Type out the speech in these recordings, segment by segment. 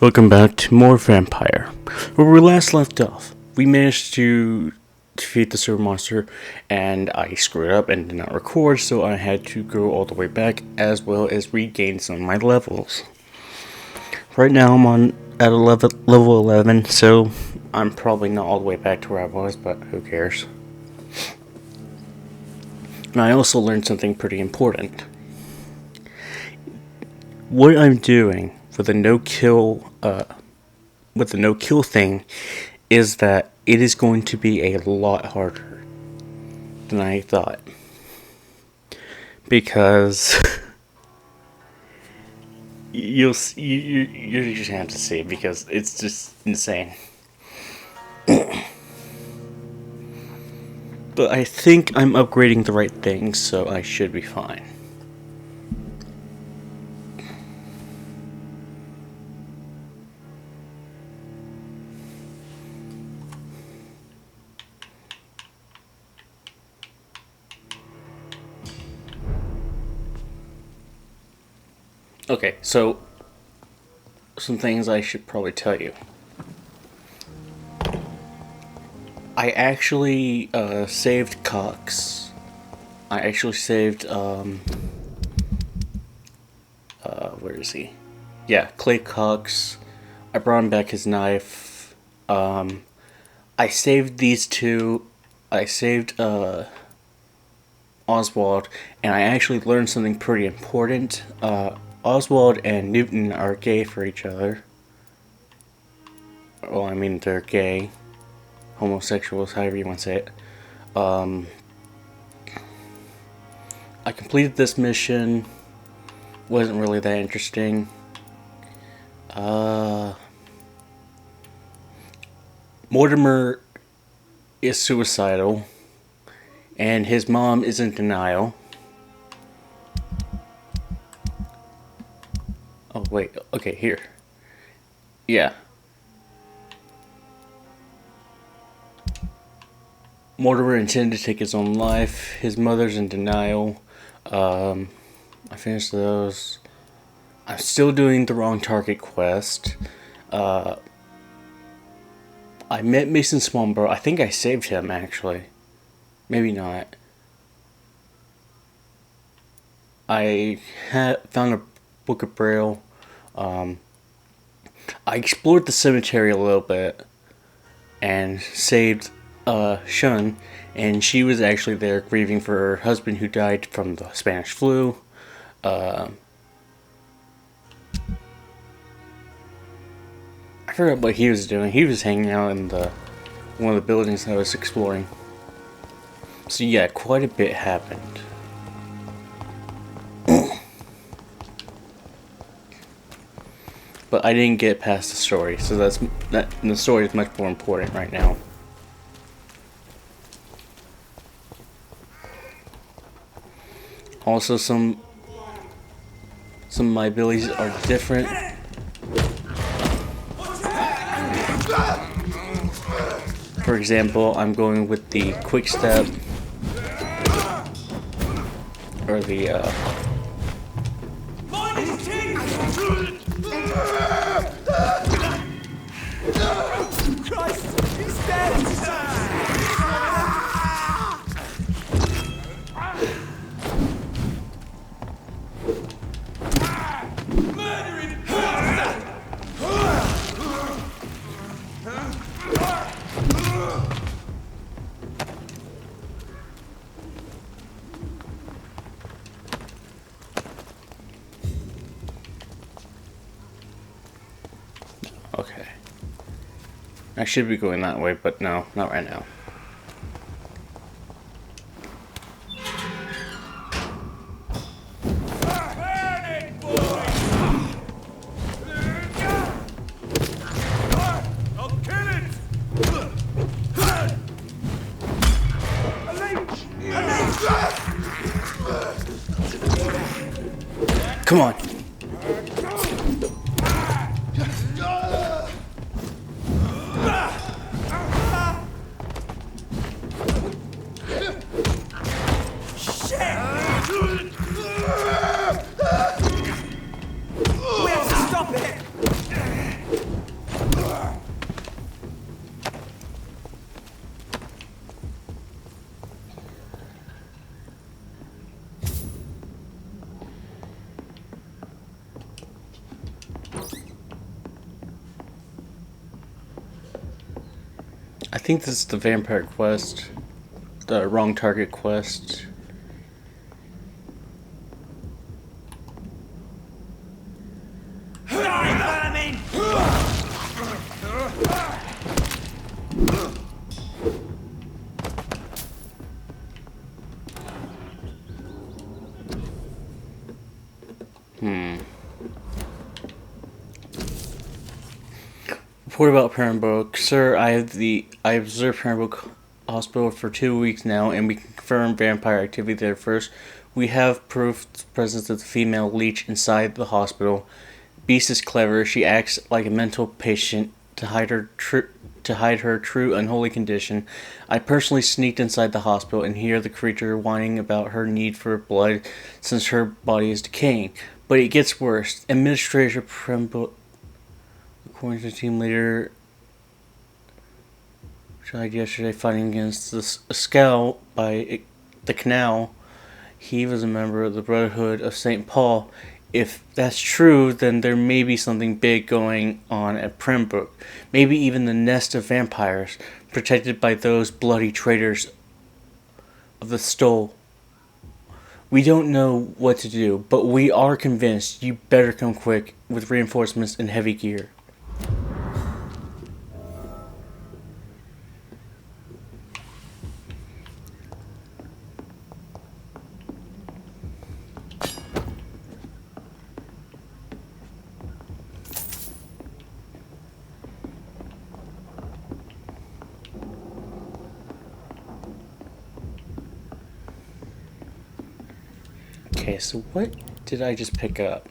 Welcome back to more Vampyr. Where we last left off, we managed to defeat the sewer monster, and I screwed up and did not record, so I had to go all the way back, as well as regain some of my levels. Right now I'm at level 11, so I'm probably not all the way back to where I was, but who cares. And I also learned something pretty important. What I'm doing with the no-kill thing is that it is going to be a lot harder than I thought, because you're just gonna have to see, because it's just insane. But I think I'm upgrading the right things, so I should be fine. Okay, so some things I should probably tell you. I actually saved Cox. I actually saved where is he? Yeah, Clay Cox. I brought him back his knife. I saved these two. I saved Oswald, and I actually learned something pretty important. Oswald and Newton are gay for each other. Well, I mean, they're gay. Homosexuals, however you want to say it. I completed this mission. Wasn't really that interesting. Mortimer is suicidal, and his mom is in denial. Oh, wait. Okay, here. Yeah. Mortimer intended to take his own life. His mother's in denial. I finished those. I'm still doing the wrong target quest. I met Mason Swanborough. I think I saved him, actually. Maybe not. I found a Book of Braille. I explored the cemetery a little bit and saved Shun, and she was actually there grieving for her husband who died from the Spanish flu. I forgot what he was doing. He was hanging out in one of the buildings I was exploring. So yeah, quite a bit happened. But I didn't get past the story, so the story is much more important right now. Also, some of my abilities are different. For example, I'm going with the quick step, or the Christ, he's dead! Okay. I should be going that way, but no, not right now. Come on. We have to stop it! think this is the vampire quest. The wrong target quest. Report about Pembroke. Sir, I observed Pembroke Hospital for 2 weeks now, and we confirmed vampire activity there first. We have proof the presence of the female leech inside the hospital. Beast is clever. She acts like a mental patient to hide her true unholy condition. I personally sneaked inside the hospital and hear the creature whining about her need for blood since her body is decaying. But it gets worse. Administrator Pembroke, according to the team leader, tried yesterday fighting against a scout by the canal. He was a member of the Brotherhood of St. Paul. If that's true, then there may be something big going on at Pembroke. Maybe even the nest of vampires, protected by those bloody traitors of the Stole. We don't know what to do, but we are convinced you better come quick with reinforcements and heavy gear. Okay, so what did I just pick up?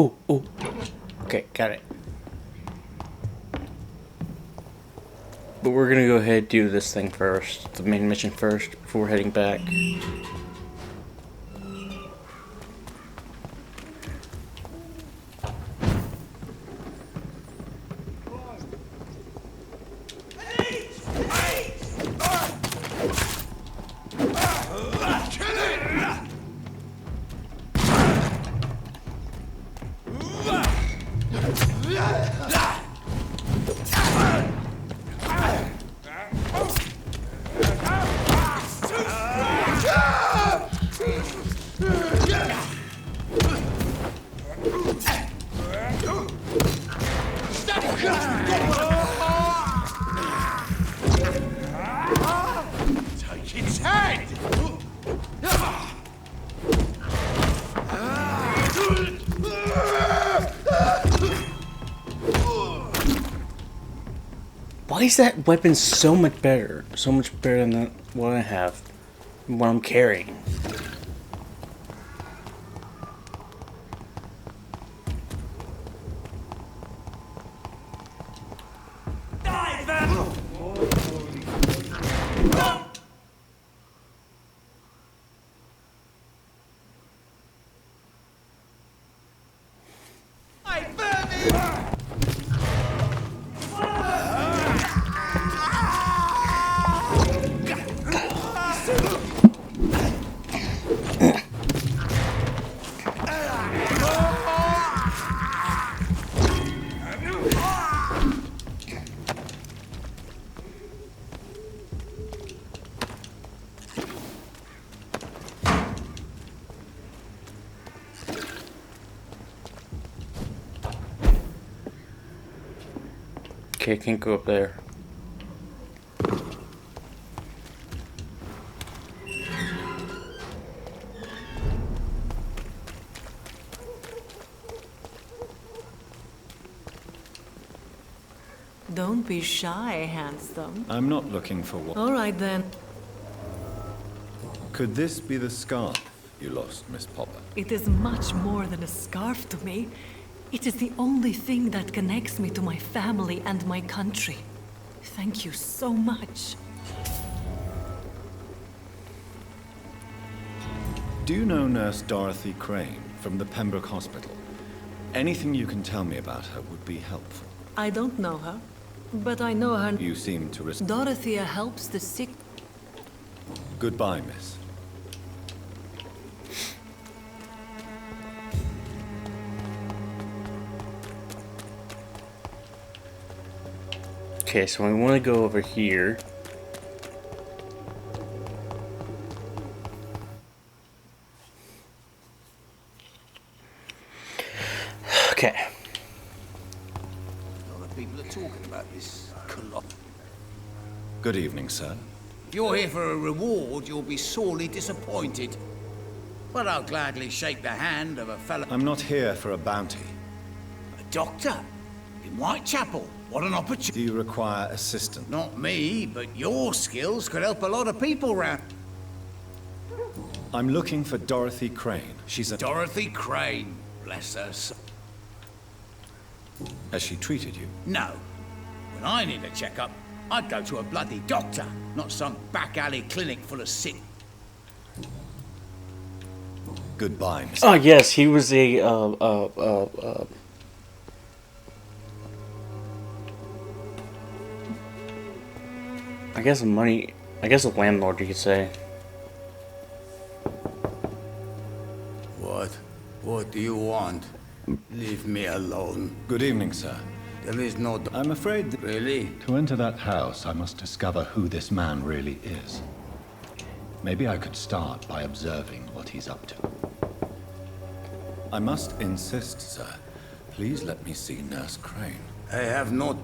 Oh, okay, got it. But we're gonna go ahead and do this thing first, the main mission first, before heading back. Why is that weapon so much better? So much better than what I have, what I'm carrying. Okay, I can't go up there. Don't be shy, handsome. I'm not looking for one. All right, then. Could this be the scarf you lost, Miss Popper? It is much more than a scarf to me. It is the only thing that connects me to my family and my country. Thank you so much. Do you know Nurse Dorothy Crane from the Pembroke Hospital? Anything you can tell me about her would be helpful. I don't know her, but I know her. You seem to risk... Dorothea helps the sick. Goodbye, miss. Okay, so I want to go over here. Okay. A lot of people are talking about this collapse. Good evening, sir. If you're here for a reward, you'll be sorely disappointed. But I'll gladly shake the hand of a fellow... I'm not here for a bounty. A doctor? In Whitechapel? What an opportunity. Do you require assistance? Not me, but your skills could help a lot of people round. I'm looking for Dorothy Crane. She's a... Dorothy Crane, bless her soul. Has she treated you? No. When I need a checkup, I'd go to a bloody doctor, not some back-alley clinic full of sick. Goodbye, Mr. Oh yes, he was a I guess a landlord, you could say. What? What do you want? Leave me alone. Good evening, sir. There is no... I'm afraid that... Really? To enter that house, I must discover who this man really is. Maybe I could start by observing what he's up to. I must insist, sir. Please let me see Nurse Crane. I have not...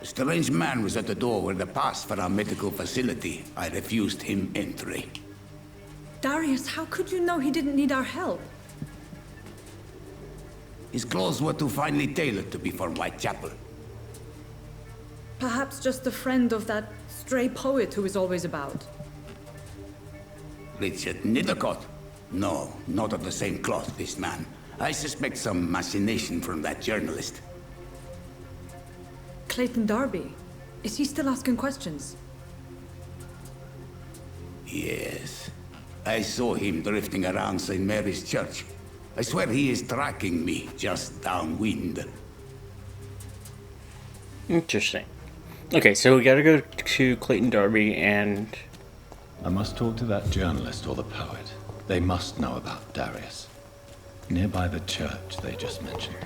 A strange man was at the door with a pass for our medical facility. I refused him entry. Darius, how could you know he didn't need our help? His clothes were too finely tailored to be for Whitechapel. Perhaps just a friend of that stray poet who is always about. Richard Nithercott? No, not of the same cloth, this man. I suspect some machination from that journalist. Clayton Darby. Is he still asking questions? Yes. I saw him drifting around St. Mary's Church. I swear he is tracking me, just downwind. Interesting. Okay, so we gotta go to Clayton Darby and... I must talk to that journalist or the poet. They must know about Darius. Nearby the church they just mentioned.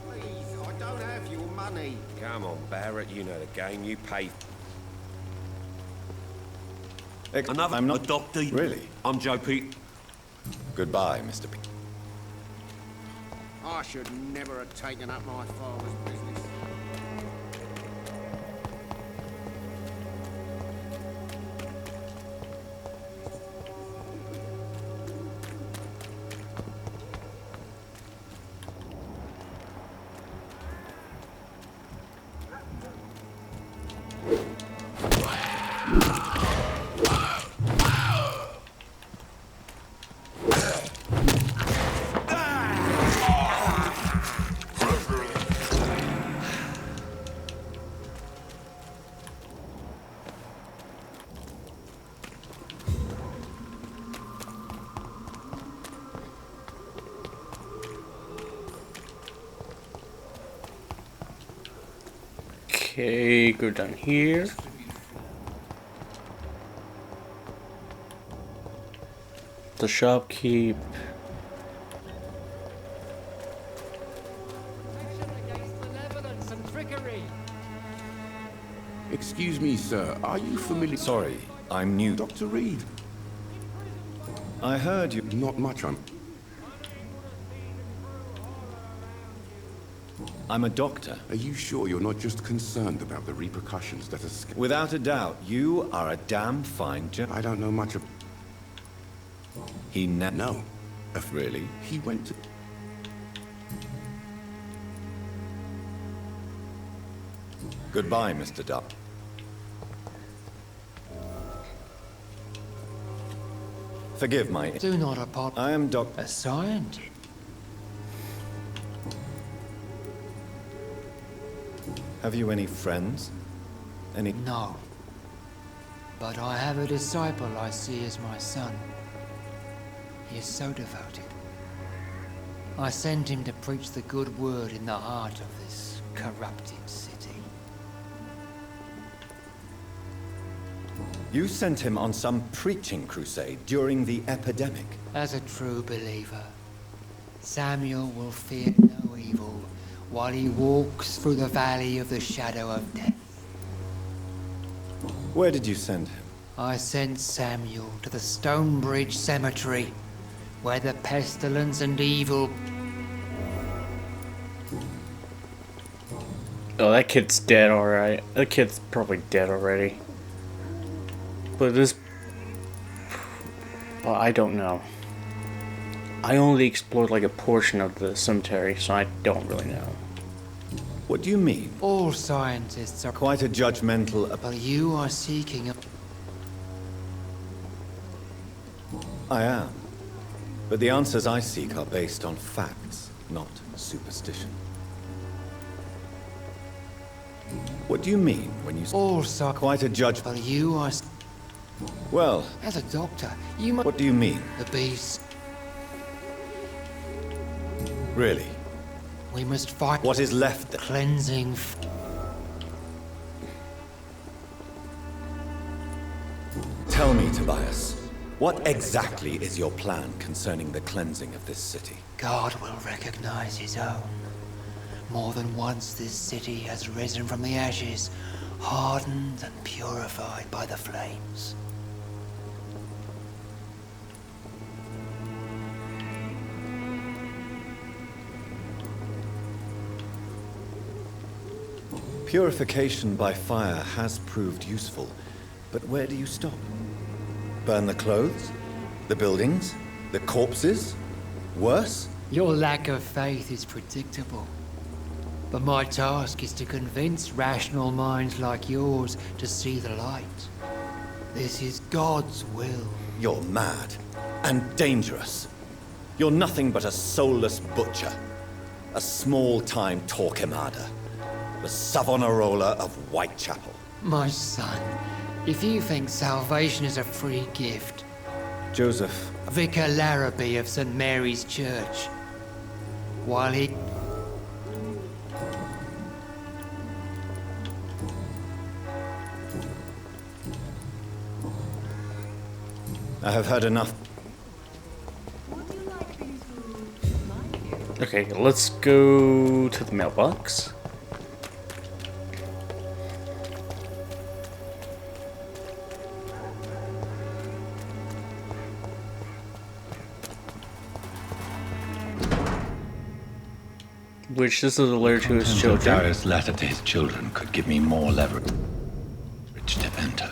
Please, I don't have your money. Come on, Barrett, you know the game. You pay. Another. I'm not... A doctor. Really? I'm Joe Pete. Goodbye, Mr. P. I should never have taken up my father's business. Okay, go down here. The shopkeep. Against malevolence and trickery. Excuse me, sir. Are you familiar? Sorry, I'm new. Dr. Reed. I heard you. Not much, I'm a doctor. Are you sure you're not just concerned about the repercussions that are... Without a doubt, you are a damn fine I don't know much of... He No. Really? He went to... Goodbye, Mr. Duck. Forgive my... Do not apologize. I am A scientist. Have you any friends? Any... No. But I have a disciple I see as my son. He is so devoted. I sent him to preach the good word in the heart of this corrupted city. You sent him on some preaching crusade during the epidemic. As a true believer, Samuel will fear no evil while he walks through the valley of the shadow of death. Where did you send him? I sent Samuel to the Stonebridge Cemetery, where the pestilence and evil... Oh, that kid's dead alright. That kid's probably dead already. But this... Well, I don't know. I only explored like a portion of the cemetery, so I don't really know. What do you mean? All scientists are... Quite a judgmental... But you are seeking a... I am. But the answers I seek are based on facts, not superstition. What do you mean when you... All scientists... Quite a judge... But you are... Well... As a doctor, you must... What do you mean? The beast... Really? We must fight... What is left then? Cleansing... Tell me, Tobias, what exactly is your plan concerning the cleansing of this city? God will recognize his own. More than once this city has risen from the ashes, hardened and purified by the flames. Purification by fire has proved useful, but where do you stop? Burn the clothes? The buildings? The corpses? Worse? Your lack of faith is predictable. But my task is to convince rational minds like yours to see the light. This is God's will. You're mad and dangerous. You're nothing but a soulless butcher. A small-time Torquemada. The Savonarola of Whitechapel. My son, if you think salvation is a free gift... Joseph... Vicar Larrabee of St. Mary's Church. While he... I have heard enough. Okay, let's go to the mailbox. Which this is a letter to his children. Darius' letter to his children could give me more leverage to enter.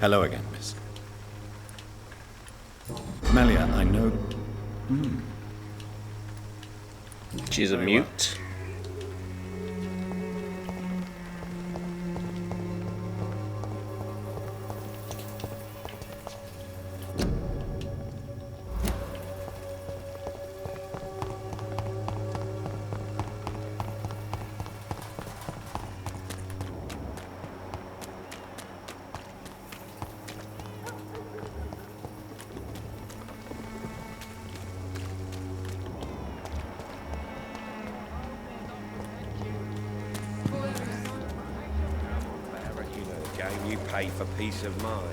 Hello again, miss. Melia, I know... She's a mute. You know the game, you pay for peace of mind.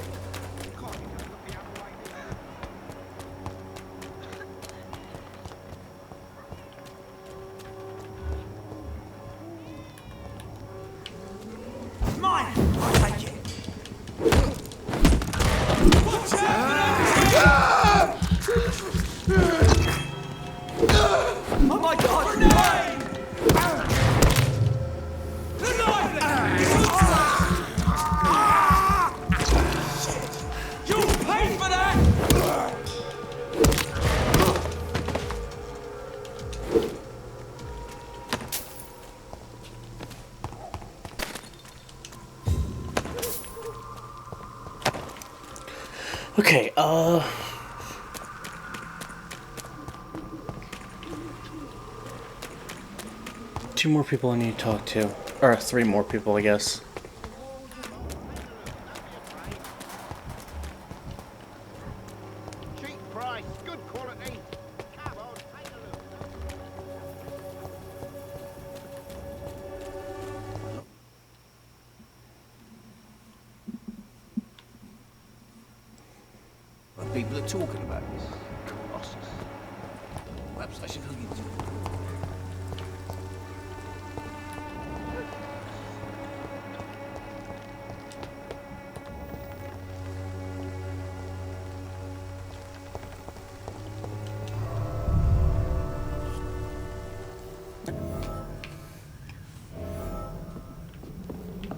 Oh my God! You'll pay for that! Okay, two more people I need to talk to. Or three more people, I guess. Cheap price, good quality. Come on, take a look. But people are talking about this. Colossus. Perhaps I should look into it.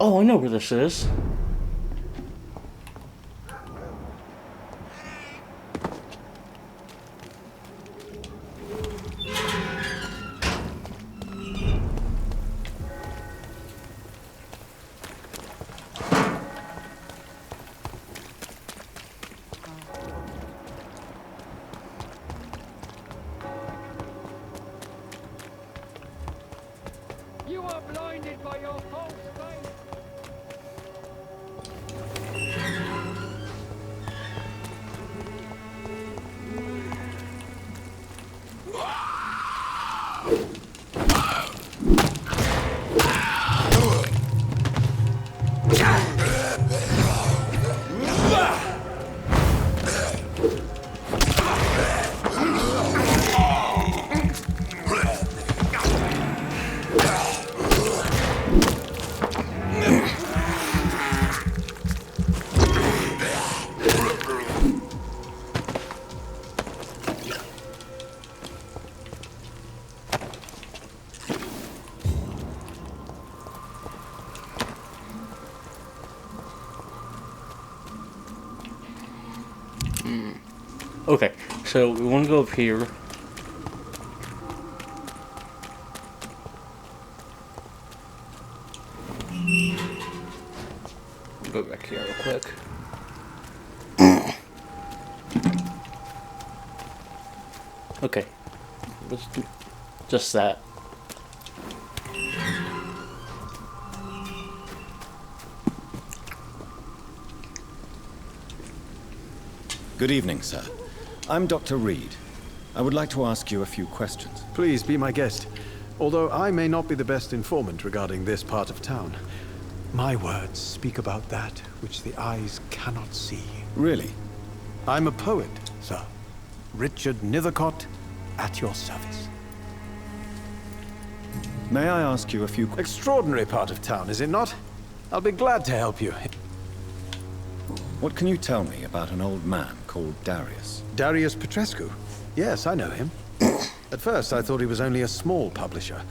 Oh, I know where this is. You are blinded by your false faith. Okay, so we want to go up here. Go back here real quick. Okay, let's do just that. Good evening, sir. I'm Dr. Reed. I would like to ask you a few questions. Please be my guest. Although I may not be the best informant regarding this part of town, my words speak about that which the eyes cannot see. Really? I'm a poet, sir. Richard Nethercott, at your service. May I ask you a few... Extraordinary part of town, is it not? I'll be glad to help you. What can you tell me about an old man called Darius? Darius Petrescu? Yes, I know him. At first, I thought he was only a small publisher.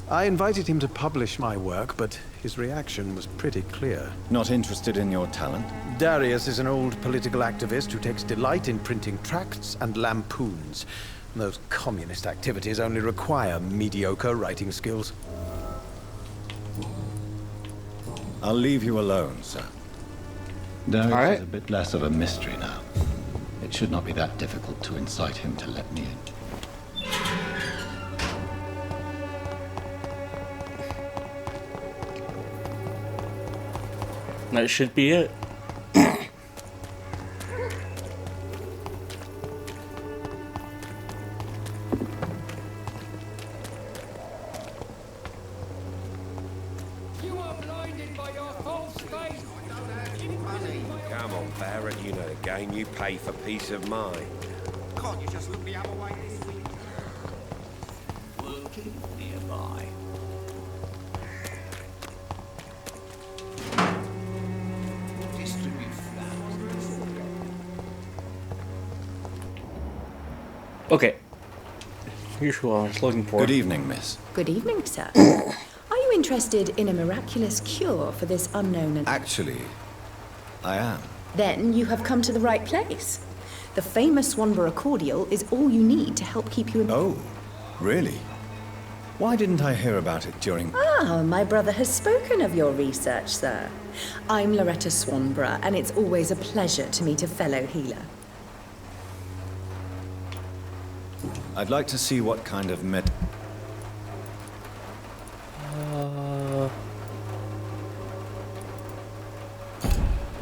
I invited him to publish my work, but his reaction was pretty clear. Not interested in your talent? Darius is an old political activist who takes delight in printing tracts and lampoons. Those communist activities only require mediocre writing skills. I'll leave you alone, sir. Darius is a bit less of a mystery now. It should not be that difficult to incite him to let me in. That should be it. You are blinded by your false faith. Come on, Barrett, you know the game. You pay for peace of mind. Can't you just look the other way this week? Working nearby. Distribute flowers. Okay. Here's who I was looking for. Good evening, miss. Good evening, sir. Are you interested in a miraculous cure for this unknown and... Actually, I am. Then you have come to the right place. The famous Swanborough cordial is all you need to help keep you in... Oh, really? Why didn't I hear about it during... Ah, my brother has spoken of your research, sir. I'm Loretta Swanborough, and it's always a pleasure to meet a fellow healer. I'd like to see what kind of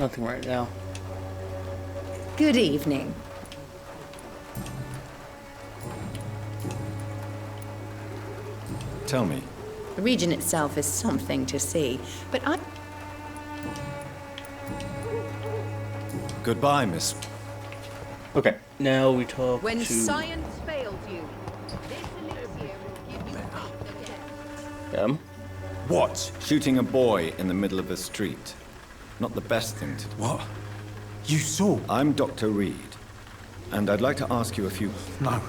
Nothing right now. Good evening. Tell me. The region itself is something to see, but I... Goodbye, miss. Okay, now we talk When to... science fails you, this elixir will give you faith again. What? Shooting a boy in the middle of the street. Not the best thing to do. What? You saw? I'm Dr. Reed, and I'd like to ask you a few... No.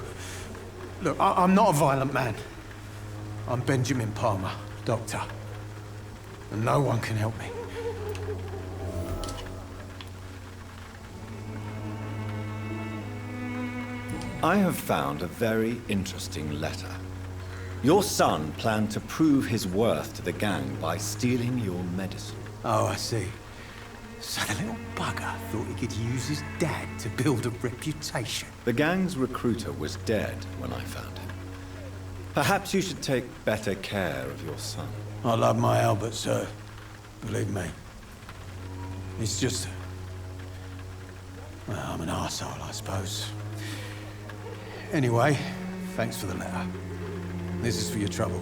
Look, I'm not a violent man. I'm Benjamin Palmer, doctor. And no one can help me. I have found a very interesting letter. Your son planned to prove his worth to the gang by stealing your medicine. Oh, I see. So the little bugger thought he could use his dad to build a reputation. The gang's recruiter was dead when I found him. Perhaps you should take better care of your son. I love my Albert, sir. Believe me. He's just... Well, I'm an arsehole, I suppose. Anyway, thanks for the letter. This is for your trouble.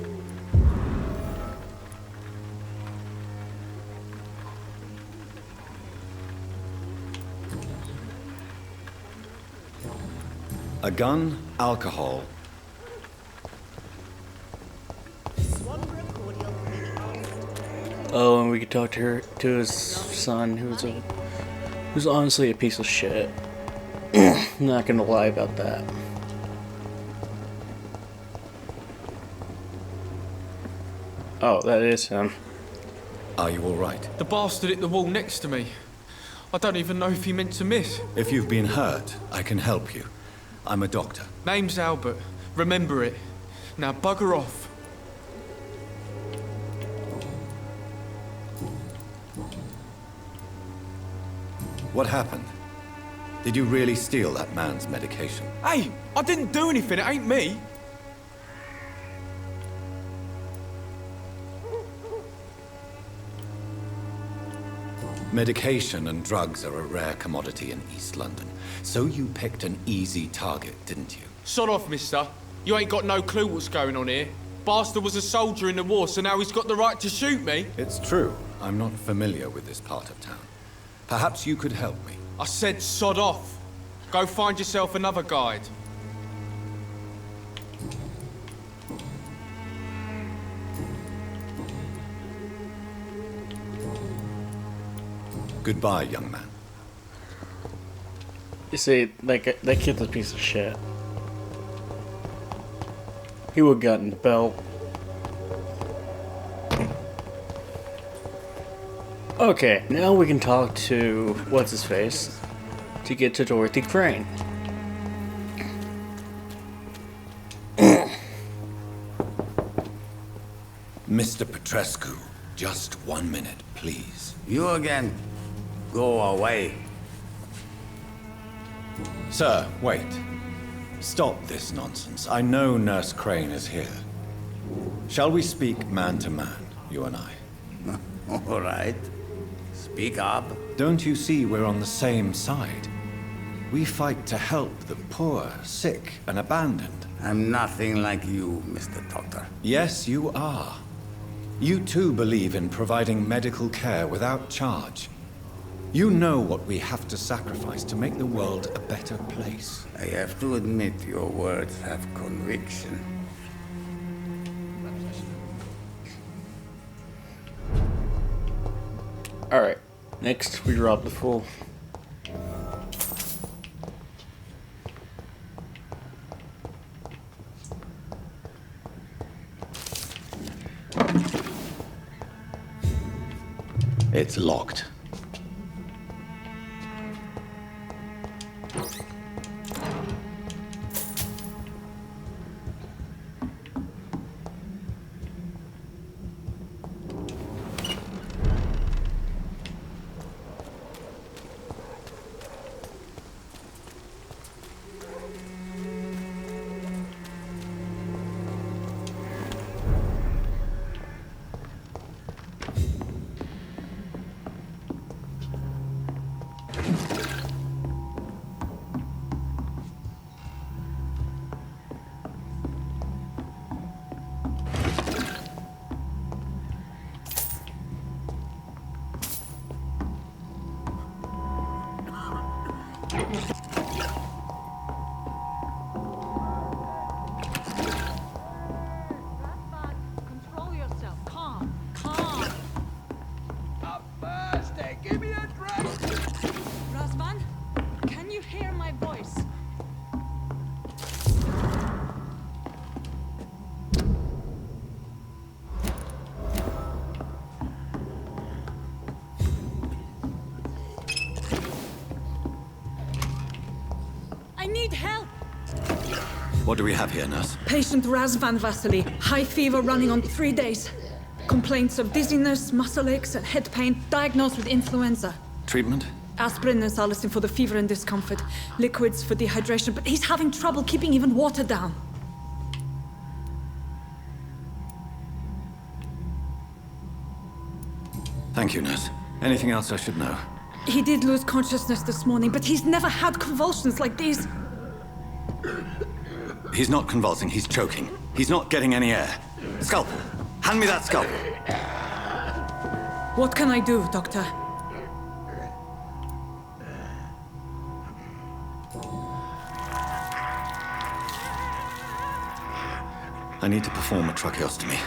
A gun, alcohol. Oh, and we could talk to his son, who's honestly a piece of shit. I'm not gonna lie about that. Oh, that is him. Are you all right? The bastard hit the wall next to me. I don't even know if he meant to miss. If you've been hurt, I can help you. I'm a doctor. Name's Albert. Remember it. Now bugger off. What happened? Did you really steal that man's medication? Hey, I didn't do anything. It ain't me. Medication and drugs are a rare commodity in East London. So you picked an easy target, didn't you? Sod off, mister. You ain't got no clue what's going on here. Bastard was a soldier in the war, so now he's got the right to shoot me. It's true. I'm not familiar with this part of town. Perhaps you could help me. I said sod off. Go find yourself another guide. Goodbye, young man. You see, that kid's a piece of shit. He would've gotten the belt. Okay, now we can talk to what's-his-face to get to Dorothy Crane. Mr. Petrescu, just 1 minute, please. You again. Go away. Sir, wait. Stop this nonsense. I know Nurse Crane is here. Shall we speak man to man, you and I? All right. Speak up. Don't you see we're on the same side? We fight to help the poor, sick, and abandoned. I'm nothing like you, Mr. Doctor. Yes, you are. You too believe in providing medical care without charge. You know what we have to sacrifice to make the world a better place. I have to admit your words have conviction. Alright, next we rob the fool. It's locked. Control yourself. Calm. Calm. I'm thirsty. Give me a drink. Razvan, can you hear my voice? I need help. What do we have here, nurse? Patient Razvan Vasily. High fever running on 3 days. Complaints of dizziness, muscle aches, and head pain. Diagnosed with influenza. Treatment? Aspirin and Salicin for the fever and discomfort. Liquids for dehydration, but he's having trouble keeping even water down. Thank you, nurse. Anything else I should know? He did lose consciousness this morning, but he's never had convulsions like these. He's not convulsing, he's choking. He's not getting any air. Scalpel! Hand me that scalpel! What can I do, Doctor? I need to perform a tracheostomy.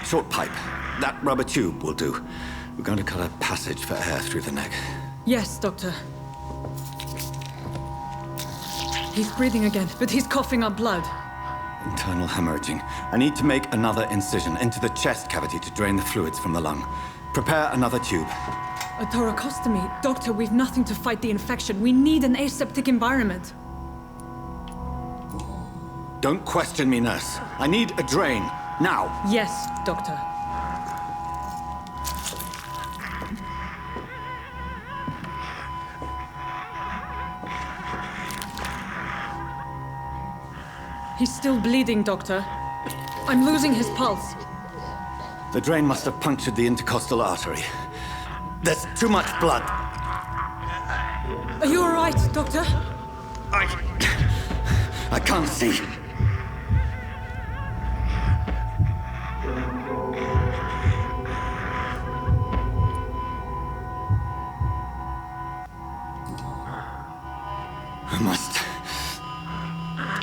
Short pipe. That rubber tube will do. We're going to cut a passage for air through the neck. Yes, Doctor. He's breathing again, but he's coughing up blood. Internal hemorrhaging. I need to make another incision into the chest cavity to drain the fluids from the lung. Prepare another tube. A thoracostomy? Doctor, we've nothing to fight the infection. We need an aseptic environment. Don't question me, nurse. I need a drain. Now. Yes, Doctor. He's still bleeding, Doctor. I'm losing his pulse. The drain must have punctured the intercostal artery. There's too much blood. Are you all right, Doctor? I can't see. I must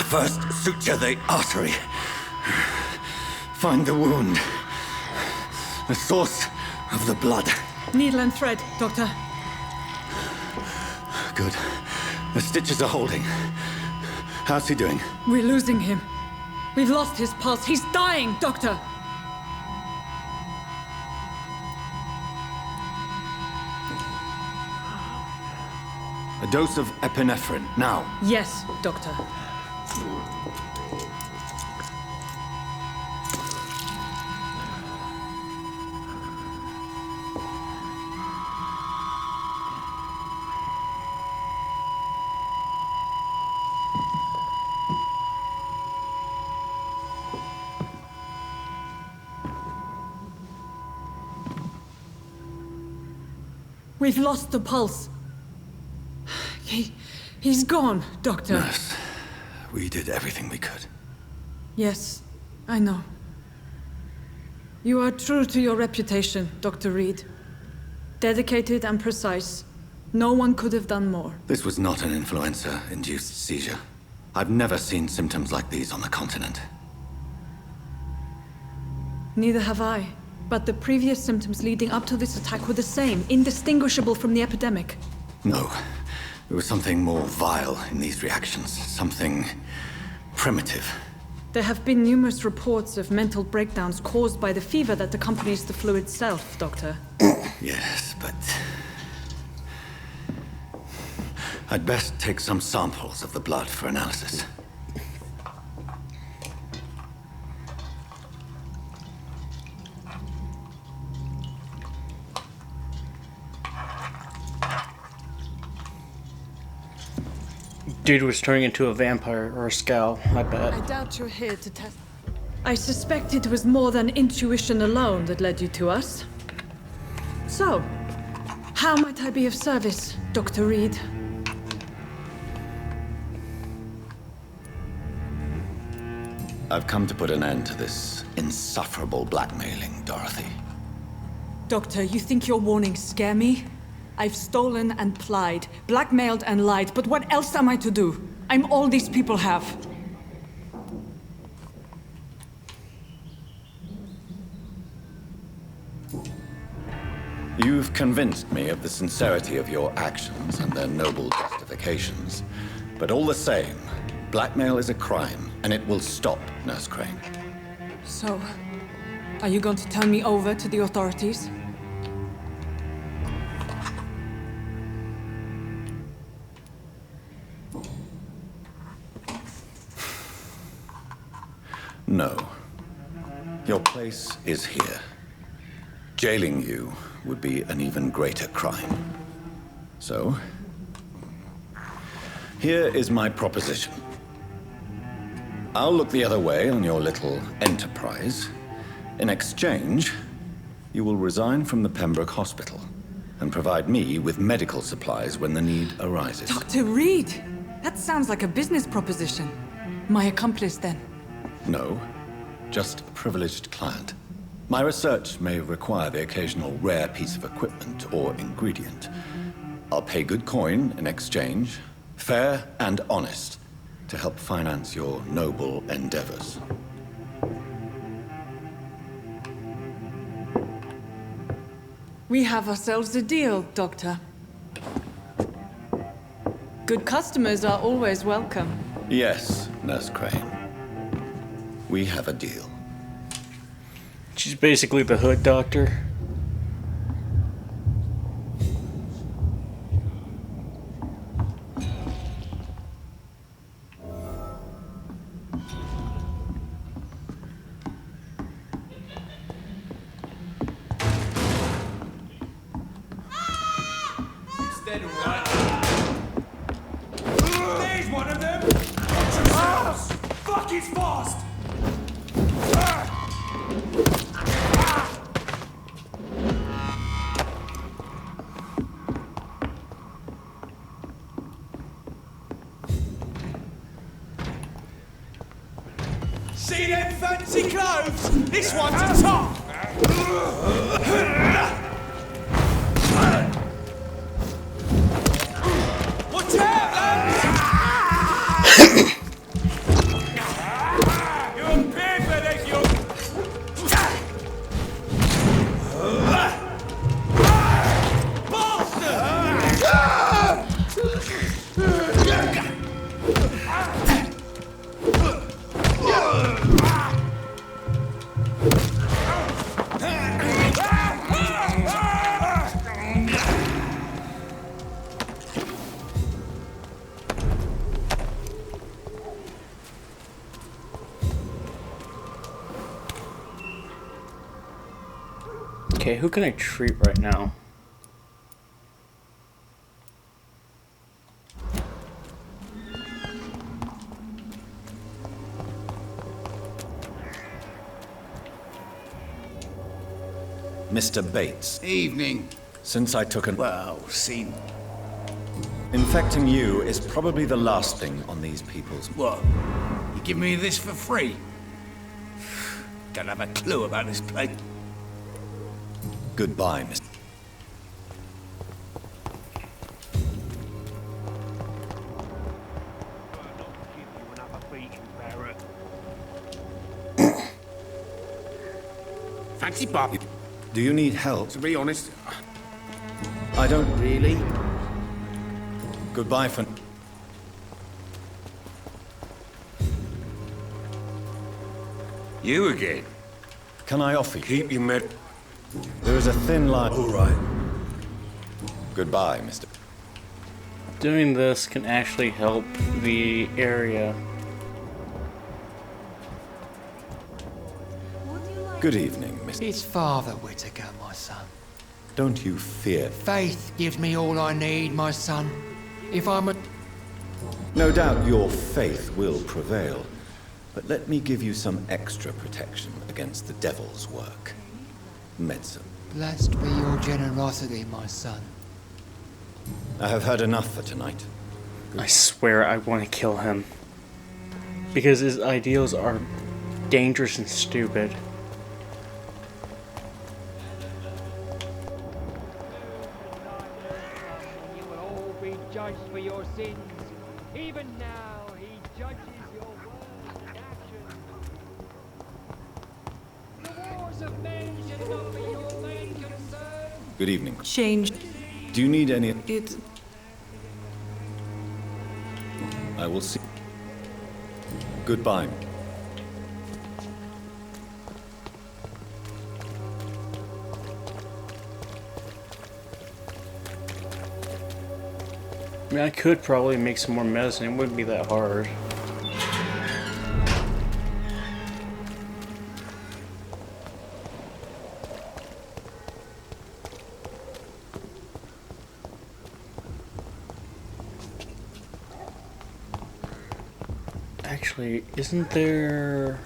first suture the artery. Find the wound. The source of the blood. Needle and thread, Doctor. Good. The stitches are holding. How's he doing? We're losing him. We've lost his pulse. He's dying, Doctor. A dose of epinephrine, now. Yes, Doctor. We've lost the pulse. He's gone, Doctor. Nurse, we did everything we could. Yes, I know. You are true to your reputation, Dr. Reed. Dedicated and precise. No one could have done more. This was not an influenza-induced seizure. I've never seen symptoms like these on the continent. Neither have I. But the previous symptoms leading up to this attack were the same, indistinguishable from the epidemic. No. There was something more vile in these reactions. Something primitive. There have been numerous reports of mental breakdowns caused by the fever that accompanies the flu itself, Doctor. Yes, but... I'd best take some samples of the blood for analysis. Dude was turning into a vampire or a scowl, I bet. I doubt you're here to test... I suspect it was more than intuition alone that led you to us. So, how might I be of service, Dr. Reed? I've come to put an end to this insufferable blackmailing, Dorothy. Doctor, you think your warnings scare me? I've stolen and plied, blackmailed and lied, but what else am I to do? I'm all these people have. You've convinced me of the sincerity of your actions and their noble justifications. But all the same, blackmail is a crime, and it will stop, Nurse Crane. So, are you going to turn me over to the authorities? No. Your place is here. Jailing you would be an even greater crime. So, here is my proposition. I'll look the other way on your little enterprise. In exchange, you will resign from the Pembroke Hospital and provide me with medical supplies when the need arises. Dr. Reed! That sounds like a business proposition. My accomplice, then? No, just a privileged client. My research may require the occasional rare piece of equipment or ingredient. I'll pay good coin in exchange, fair and honest, to help finance your noble endeavors. We have ourselves a deal, Doctor. Good customers are always welcome. Yes, Nurse Crane. We have a deal. She's basically the hood doctor. There's one of them! Watch yourselves! Fuck, he's fast! See them fancy clothes? This one's a top! Watch out, lads! You're pathetic, you... Okay, who can I treat right now? Mr. Bates. Evening. Since I took an... Well, see... Infecting you is probably the last thing on these people's... What? You give me this for free? Don't have a clue about this place. Goodbye, Mr. Fancy Bob. Do you need help? To be honest, I don't... really. Goodbye for... You again? Can I offer you? Keep your med... There is a thin line. All right. Goodbye, Mr. Doing this can actually help the area. Good evening, Mr. It's Father Whitaker, my son. Don't you fear. Faith gives me all I need, my son. If I'm a... No doubt your faith will prevail, but let me give you some extra protection against the devil's work. Medicine. Blessed be your generosity, my son. I have had enough for tonight. I swear I want to kill him. Because his ideals are dangerous and stupid. You will all be judged for your sins. Even now, he judges your words and actions. The wars of men should not be your main concern. Good evening. Change. Do you need any... It... I will see. Goodbye. I mean, I could probably make some more medicine. It wouldn't be that hard. Actually, isn't there...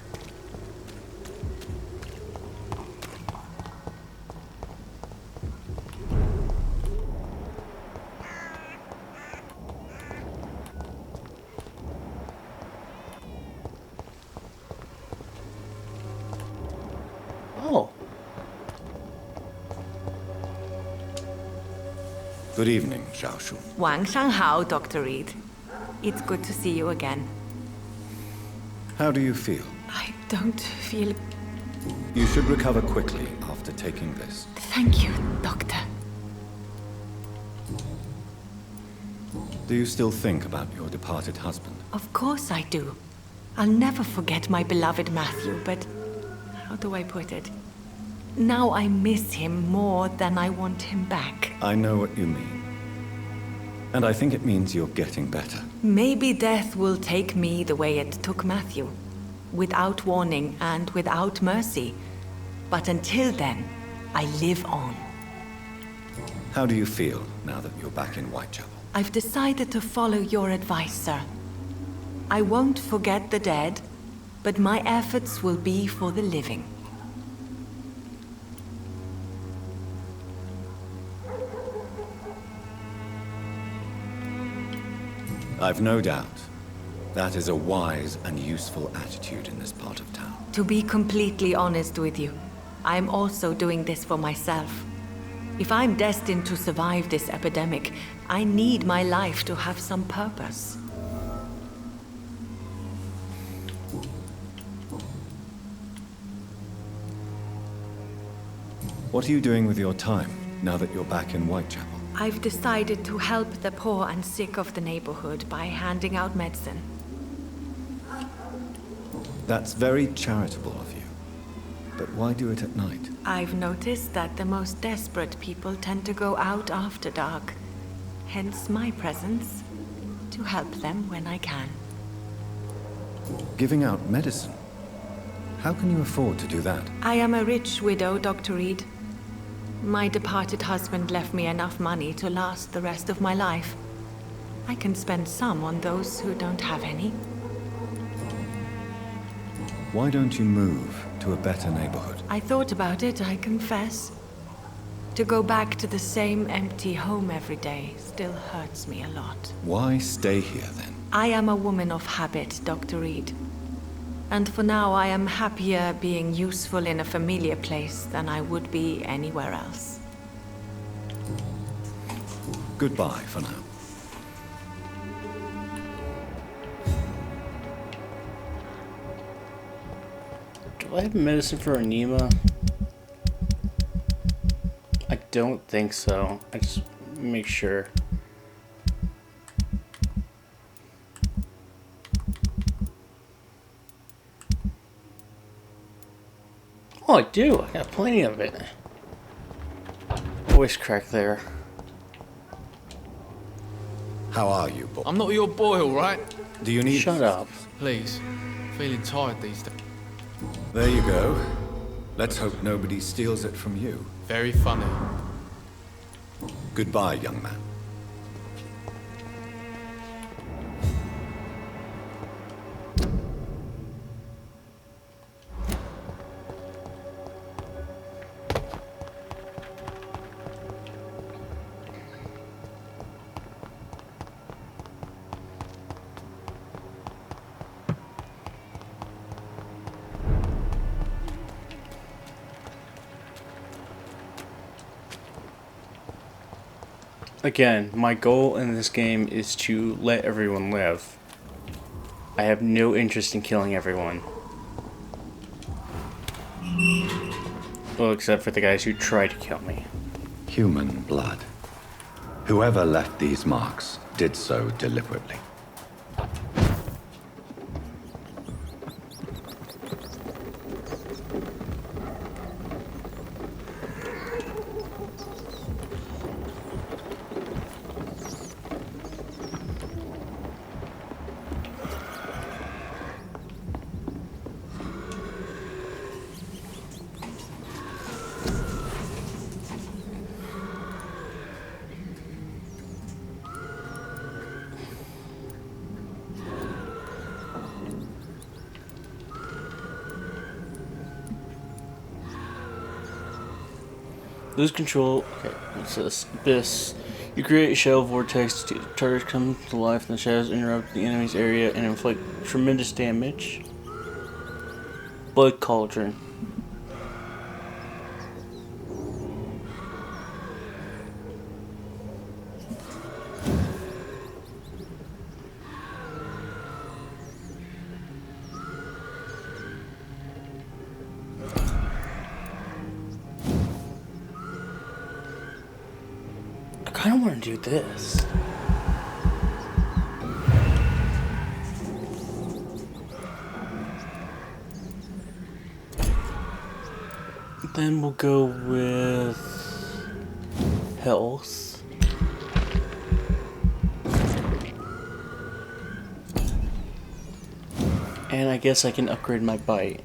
Oh. Good evening, Xiaoshu. 晚上好, Dr. Reed. It's good to see you again. How do you feel? I don't feel... You should recover quickly after taking this. Thank you, Doctor. Do you still think about your departed husband? Of course I do. I'll never forget my beloved Matthew, but... how do I put it? Now I miss him more than I want him back. I know what you mean. And I think it means you're getting better. Maybe death will take me the way it took Matthew. Without warning and without mercy. But until then, I live on. How do you feel now that you're back in Whitechapel? I've decided to follow your advice, sir. I won't forget the dead, but my efforts will be for the living. I've no doubt. That is a wise and useful attitude in this part of town. To be completely honest with you, I'm also doing this for myself. If I'm destined to survive this epidemic, I need my life to have some purpose. What are you doing with your time, now that you're back in Whitechapel? I've decided to help the poor and sick of the neighborhood by handing out medicine. That's very charitable of you. But why do it at night? I've noticed that the most desperate people tend to go out after dark. Hence my presence, to help them when I can. Giving out medicine? How can you afford to do that? I am a rich widow, Dr. Reed. My departed husband left me enough money to last the rest of my life. I can spend some on those who don't have any. Why don't you move to a better neighborhood? I thought about it, I confess. To go back to the same empty home every day still hurts me a lot. Why stay here then? I am a woman of habit, Dr. Reed. And for now, I am happier being useful in a familiar place than I would be anywhere else. Goodbye for now. Do I have medicine for anemia? I don't think so. I just make sure. Oh, I do. I got plenty of it. Voice crack there. How are you, boy? I'm not your boy, alright? Do you need... Shut up. Please. Feeling tired these days. There you go. Let's hope nobody steals it from you. Very funny. Goodbye, young man. Again, my goal in this game is to let everyone live. I have no interest in killing everyone. Well, except for the guys who try to kill me. Human blood. Whoever left these marks did so deliberately. Lose control. Okay, what's this? Abyss. You create a shell vortex. Targets come to life in the shadows, interrupt the enemy's area, and inflict tremendous damage. Blood Cauldron. I don't want to do this. Then we'll go with health. And I guess I can upgrade my bite.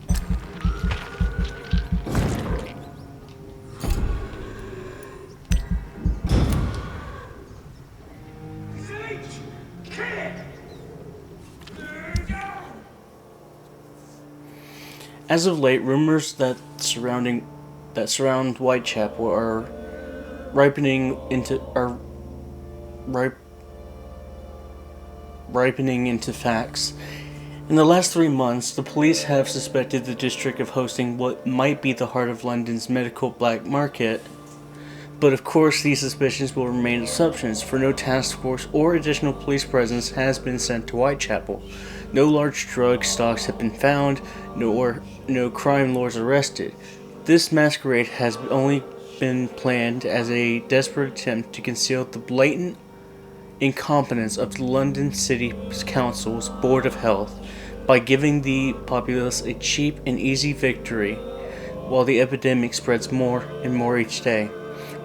As of late, rumors that surround Whitechapel are ripening into facts. In the last 3 months, the police have suspected the district of hosting what might be the heart of London's medical black market. But of course, these suspicions will remain assumptions, for no task force or additional police presence has been sent to Whitechapel. No large drug stocks have been found, no crime lords arrested. This masquerade has only been planned as a desperate attempt to conceal the blatant incompetence of the London City Council's Board of Health by giving the populace a cheap and easy victory while the epidemic spreads more and more each day.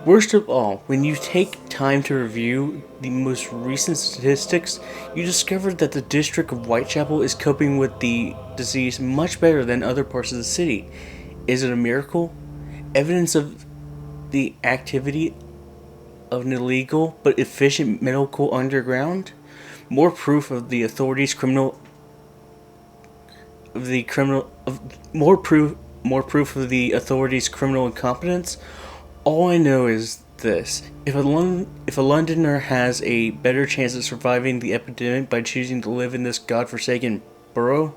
Worst of all, when you take time to review the most recent statistics, you discover that the district of Whitechapel is coping with the disease much better than other parts of the city. Is it a miracle? Evidence of the activity of an illegal but efficient medical underground? More proof of the authorities' more proof of the authorities' criminal incompetence? All I know is this: if a Londoner has a better chance of surviving the epidemic by choosing to live in this godforsaken borough,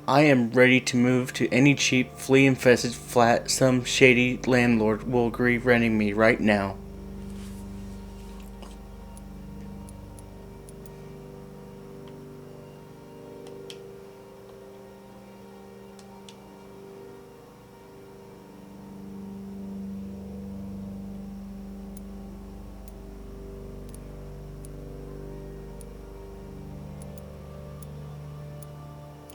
I am ready to move to any cheap, flea-infested flat some shady landlord will agree renting me right now.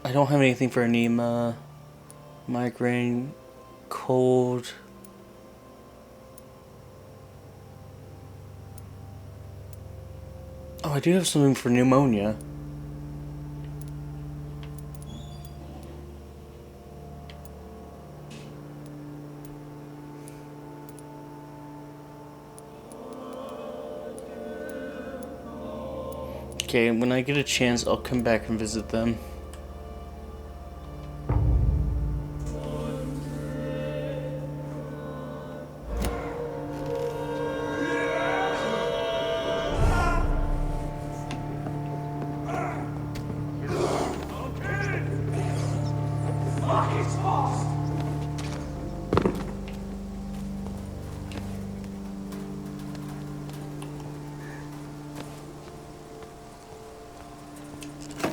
I don't have anything for Anima. migraine, cold. Oh, I do have something for pneumonia. Okay, when I get a chance, I'll come back and visit them.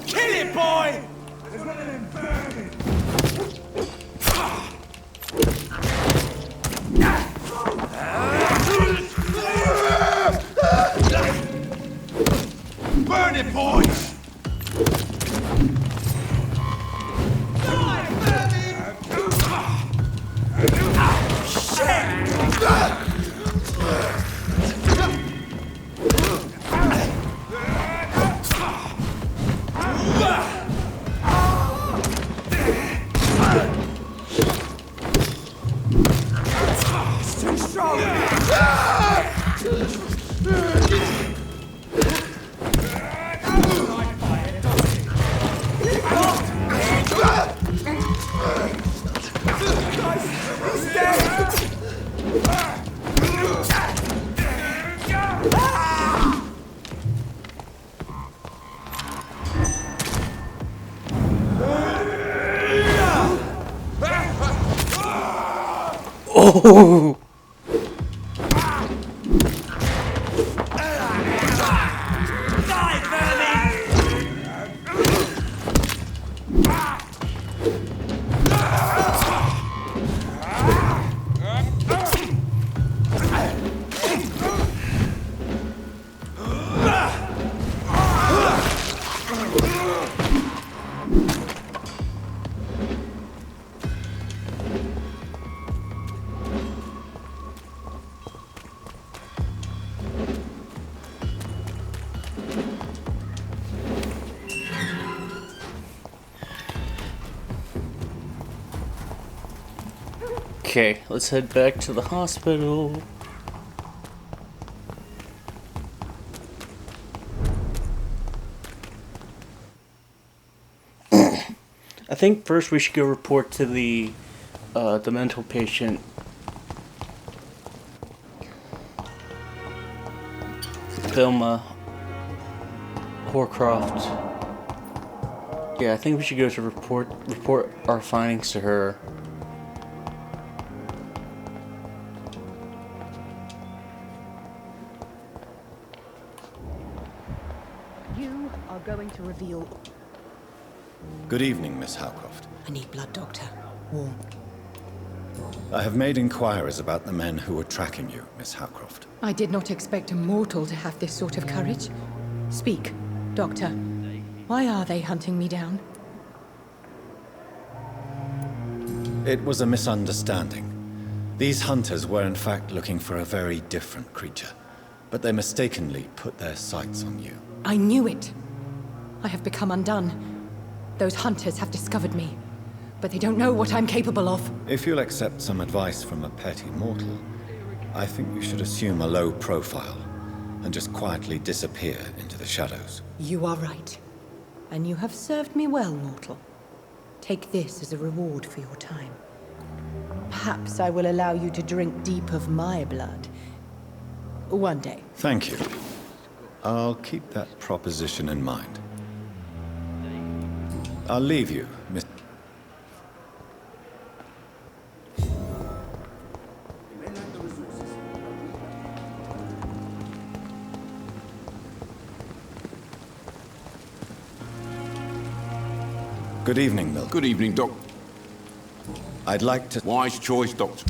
Kill it, boy! Burn it, boys! Oh! Okay, let's head back to the hospital. I think first we should go report to the mental patient. Thelma Horcroft. Yeah, I think we should go to report our findings to her. You are going to reveal... Good evening, Miss Horcroft. I need blood, Doctor. Warm. I have made inquiries about the men who were tracking you, Miss Horcroft. I did not expect a mortal to have this sort of courage. Speak, Doctor. Why are they hunting me down? It was a misunderstanding. These hunters were in fact looking for a very different creature, but they mistakenly put their sights on you. I knew it. I have become undone. Those hunters have discovered me, but they don't know what I'm capable of. If you'll accept some advice from a petty mortal, I think you should assume a low profile and just quietly disappear into the shadows. You are right. And you have served me well, mortal. Take this as a reward for your time. Perhaps I will allow you to drink deep of my blood. One day. Thank you. I'll keep that proposition in mind. I'll leave you, Miss... Good evening, Milk. Good evening, Doc. I'd like to... Wise choice, Doctor.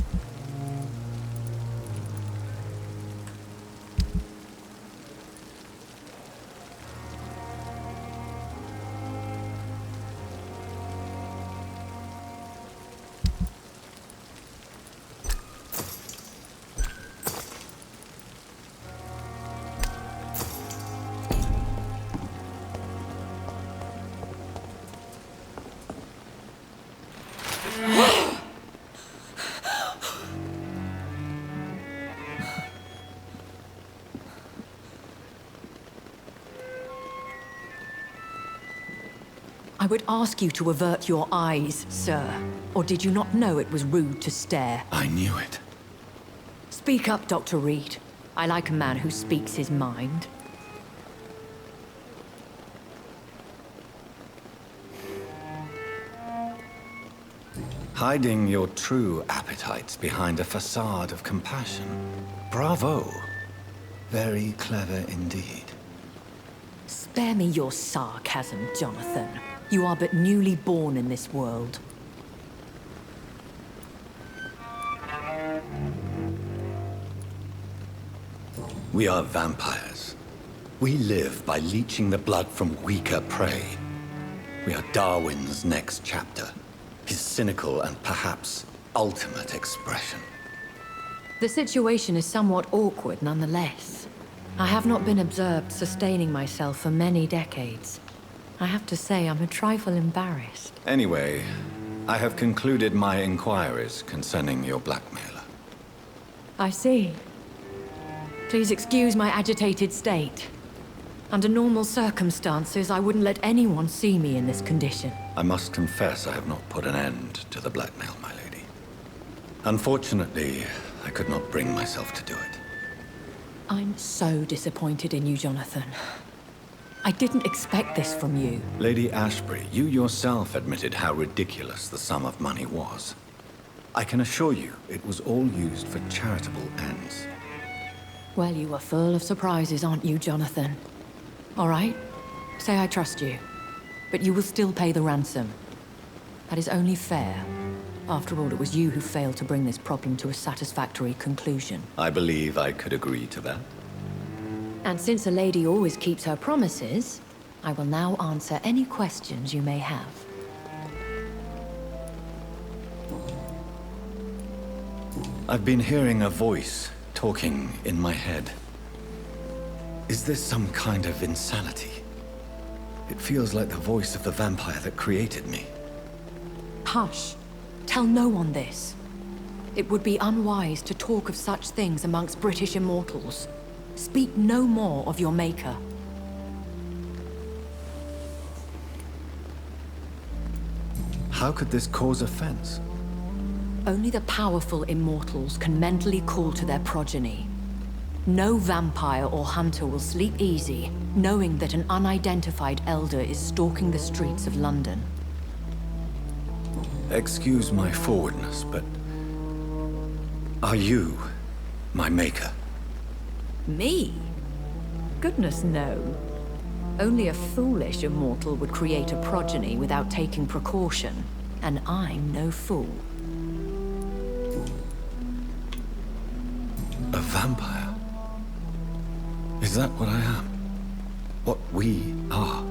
I would ask you to avert your eyes, sir. Or did you not know it was rude to stare? I knew it. Speak up, Dr. Reed. I like a man who speaks his mind. Hiding your true appetites behind a facade of compassion. Bravo. Very clever indeed. Spare me your sarcasm, Jonathan. You are but newly born in this world. We are vampires. We live by leeching the blood from weaker prey. We are Darwin's next chapter. His cynical and perhaps ultimate expression. The situation is somewhat awkward nonetheless. I have not been observed sustaining myself for many decades. I have to say I'm a trifle embarrassed. Anyway, I have concluded my inquiries concerning your blackmailer. I see. Please excuse my agitated state. Under normal circumstances, I wouldn't let anyone see me in this condition. I must confess I have not put an end to the blackmail, my lady. Unfortunately, I could not bring myself to do it. I'm so disappointed in you, Jonathan. I didn't expect this from you. Lady Ashbury, you yourself admitted how ridiculous the sum of money was. I can assure you it was all used for charitable ends. Well, you are full of surprises, aren't you, Jonathan? All right, say I trust you, but you will still pay the ransom. That is only fair. After all, it was you who failed to bring this problem to a satisfactory conclusion. I believe I could agree to that. And since a lady always keeps her promises, I will now answer any questions you may have. I've been hearing a voice talking in my head. Is this some kind of insanity? It feels like the voice of the vampire that created me. Hush. Tell no one this. It would be unwise to talk of such things amongst British immortals. Speak no more of your maker. How could this cause offense? Only the powerful immortals can mentally call to their progeny. No vampire or hunter will sleep easy, knowing that an unidentified elder is stalking the streets of London. Excuse my forwardness, but... are you my maker? Me? Goodness, no. Only a foolish immortal would create a progeny without taking precaution, and I'm no fool. A vampire? Is that what I am? What we are?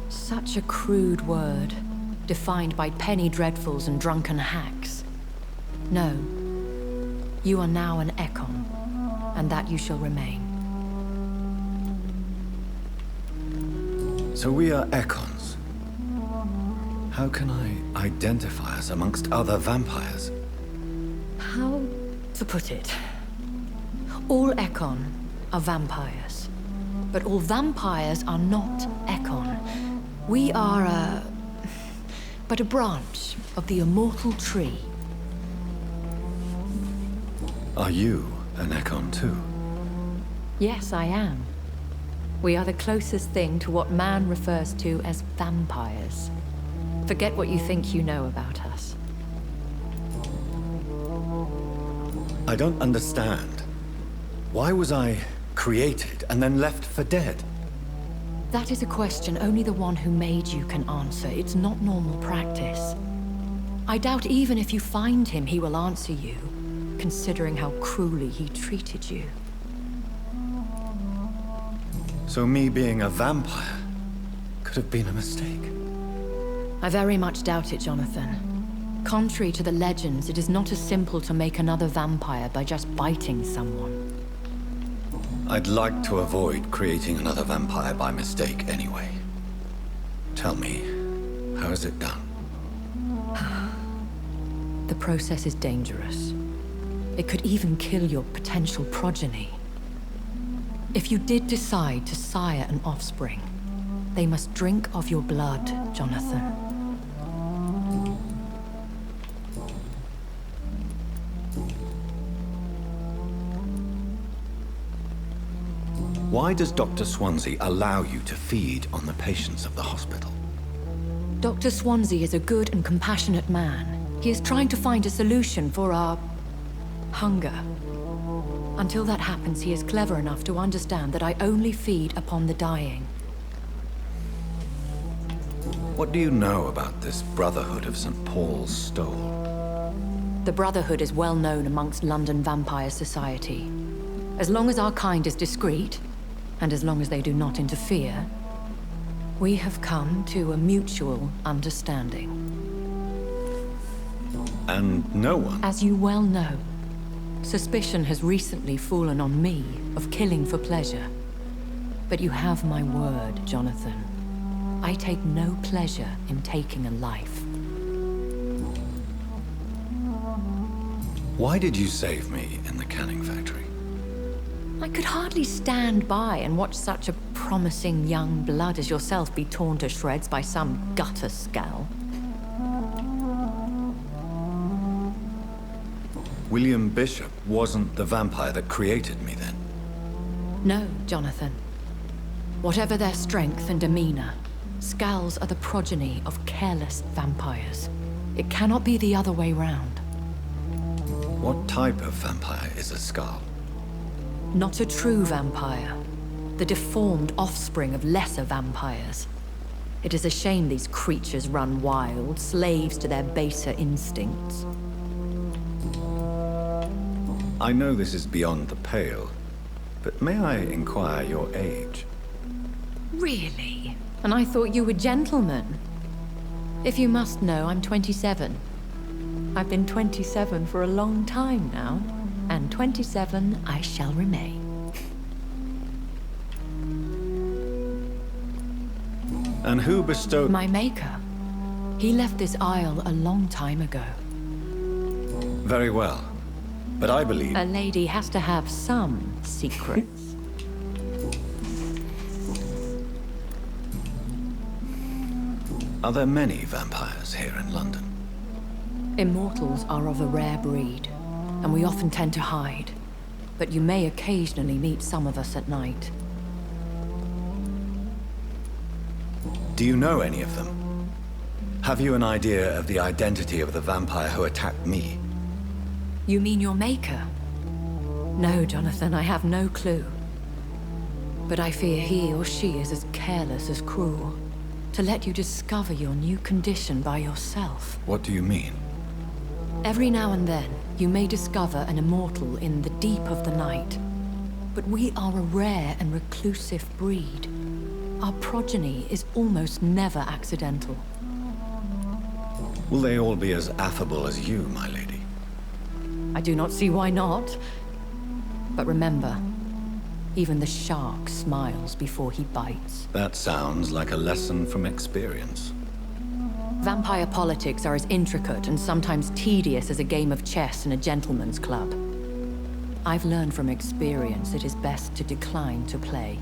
Such a crude word, defined by penny dreadfuls and drunken hacks. No. You are now an Ekon, and that you shall remain. So we are Ekons. How can I identify us amongst other vampires? How to put it? All Ekon are vampires. But all vampires are not Ekon. We are but a branch of the immortal tree. Are you an Ekon too? Yes, I am. We are the closest thing to what man refers to as vampires. Forget what you think you know about us. I don't understand. Why was I created and then left for dead? That is a question only the one who made you can answer. It's not normal practice. I doubt even if you find him, he will answer you, considering how cruelly he treated you. So me being a vampire could have been a mistake. I very much doubt it, Jonathan. Contrary to the legends, it is not as simple to make another vampire by just biting someone. I'd like to avoid creating another vampire by mistake anyway. Tell me, how is it done? The process is dangerous. It could even kill your potential progeny. If you did decide to sire an offspring, They must drink of your blood, Jonathan. Why does Dr. Swansea allow you to feed on the patients of the hospital? Dr. Swansea is a good and compassionate man. He is trying to find a solution for our hunger. Until that happens, he is clever enough to understand that I only feed upon the dying. What do you know about this Brotherhood of St. Paul's Stole? The Brotherhood is well known amongst London Vampire Society. As long as our kind is discreet, and as long as they do not interfere, we have come to a mutual understanding. And no one? As you well know, suspicion has recently fallen on me of killing for pleasure. But you have my word, Jonathan. I take no pleasure in taking a life. Why did you save me in the canning factory? I could hardly stand by and watch such a promising young blood as yourself be torn to shreds by some gutter scowl. William Bishop wasn't the vampire that created me then? No, Jonathan. Whatever their strength and demeanor, Scowls are the progeny of careless vampires. It cannot be the other way round. What type of vampire is a Scowl? Not a true vampire. The deformed offspring of lesser vampires. It is a shame these creatures run wild, slaves to their baser instincts. I know this is beyond the pale, but may I inquire your age? Really? And I thought you were gentlemen. If you must know, I'm 27. I've been 27 for a long time now, and 27 I shall remain. And who bestowed... My maker. He left this isle a long time ago. Very well. But I believe... A lady has to have some secrets. Are there many vampires here in London? Immortals are of a rare breed, and we often tend to hide. But you may occasionally meet some of us at night. Do you know any of them? Have you an idea of the identity of the vampire who attacked me? You mean your maker? No, Jonathan, I have no clue. But I fear he or she is as careless as cruel. To let you discover your new condition by yourself. What do you mean? Every now and then, you may discover an immortal in the deep of the night. But we are a rare and reclusive breed. Our progeny is almost never accidental. Will they all be as affable as you, my lady? I do not see why not. But remember, even the shark smiles before he bites. That sounds like a lesson from experience. Vampire politics are as intricate and sometimes tedious as a game of chess in a gentleman's club. I've learned from experience it is best to decline to play.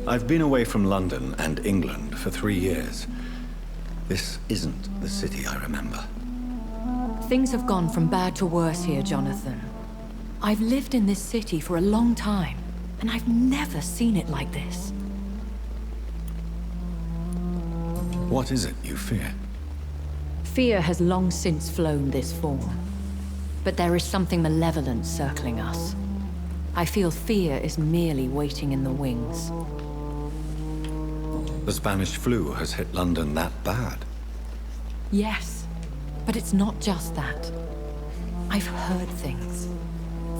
I've been away from London and England for 3 years. This isn't the city I remember. Things have gone from bad to worse here, Jonathan. I've lived in this city for a long time, and I've never seen it like this. What is it you fear? Fear has long since flown this form. But there is something malevolent circling us. I feel fear is merely waiting in the wings. The Spanish flu has hit London that bad? Yes, but it's not just that. I've heard things.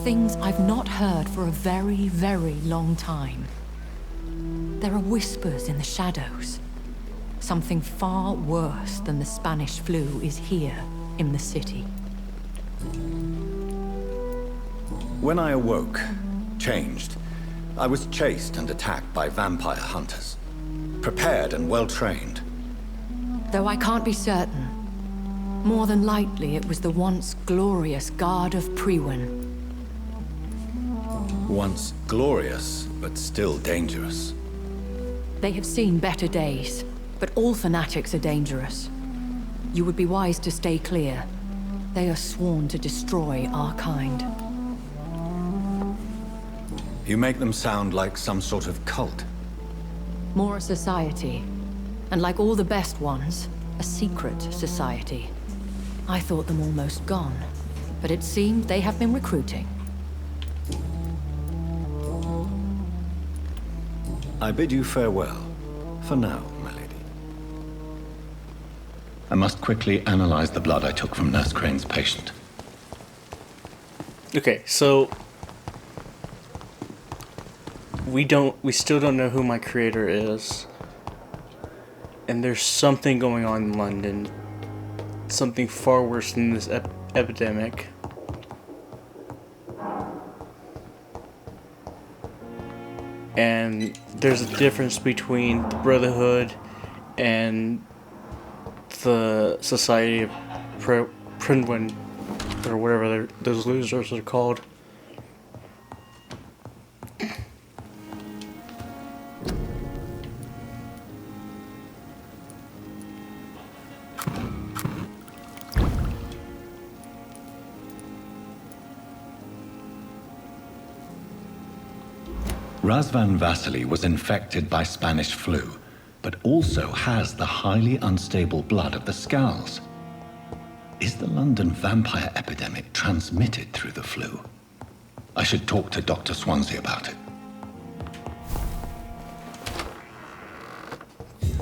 Things I've not heard for a very, very long time. There are whispers in the shadows. Something far worse than the Spanish flu is here in the city. When I awoke, changed, I was chased and attacked by vampire hunters. Prepared and well-trained. Though I can't be certain. More than likely, it was the once glorious Guard of Priwen. Once glorious, but still dangerous. They have seen better days, but all fanatics are dangerous. You would be wise to stay clear. They are sworn to destroy our kind. You make them sound like some sort of cult. More a society. And like all the best ones, a secret society. I thought them almost gone, but it seemed they have been recruiting. I bid you farewell. For now, my lady. I must quickly analyze the blood I took from Nurse Crane's patient. Okay, so we still don't know who my creator is. And there's something going on in London. Something far worse than this epidemic. And there's a difference between the Brotherhood and the Society of Prinwin, or whatever those losers are called. Razvan Vasily was infected by Spanish flu, but also has the highly unstable blood of the Scowls. Is the London vampire epidemic transmitted through the flu? I should talk to Dr. Swansea about it.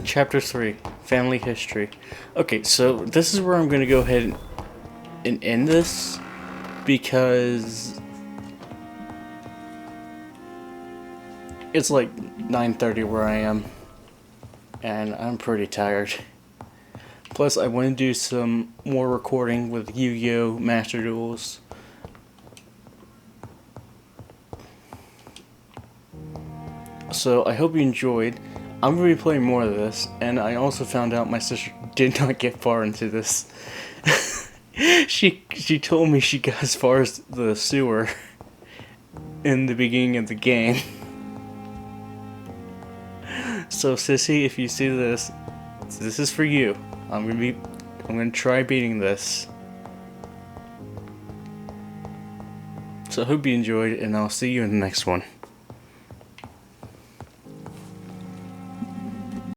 Chapter 3, Family History. Okay, so this is where I'm going to go ahead and end this, because it's like 9:30 where I am, and I'm pretty tired. Plus, I want to do some more recording with Yu-Gi-Oh! Master Duels. So, I hope you enjoyed. I'm going to be playing more of this, and I also found out my sister did not get far into this. She told me she got as far as the sewer in the beginning of the game. So Sissy, if you see this is for you. I'm gonna try beating this. So I hope you enjoyed, and I'll see you in the next one.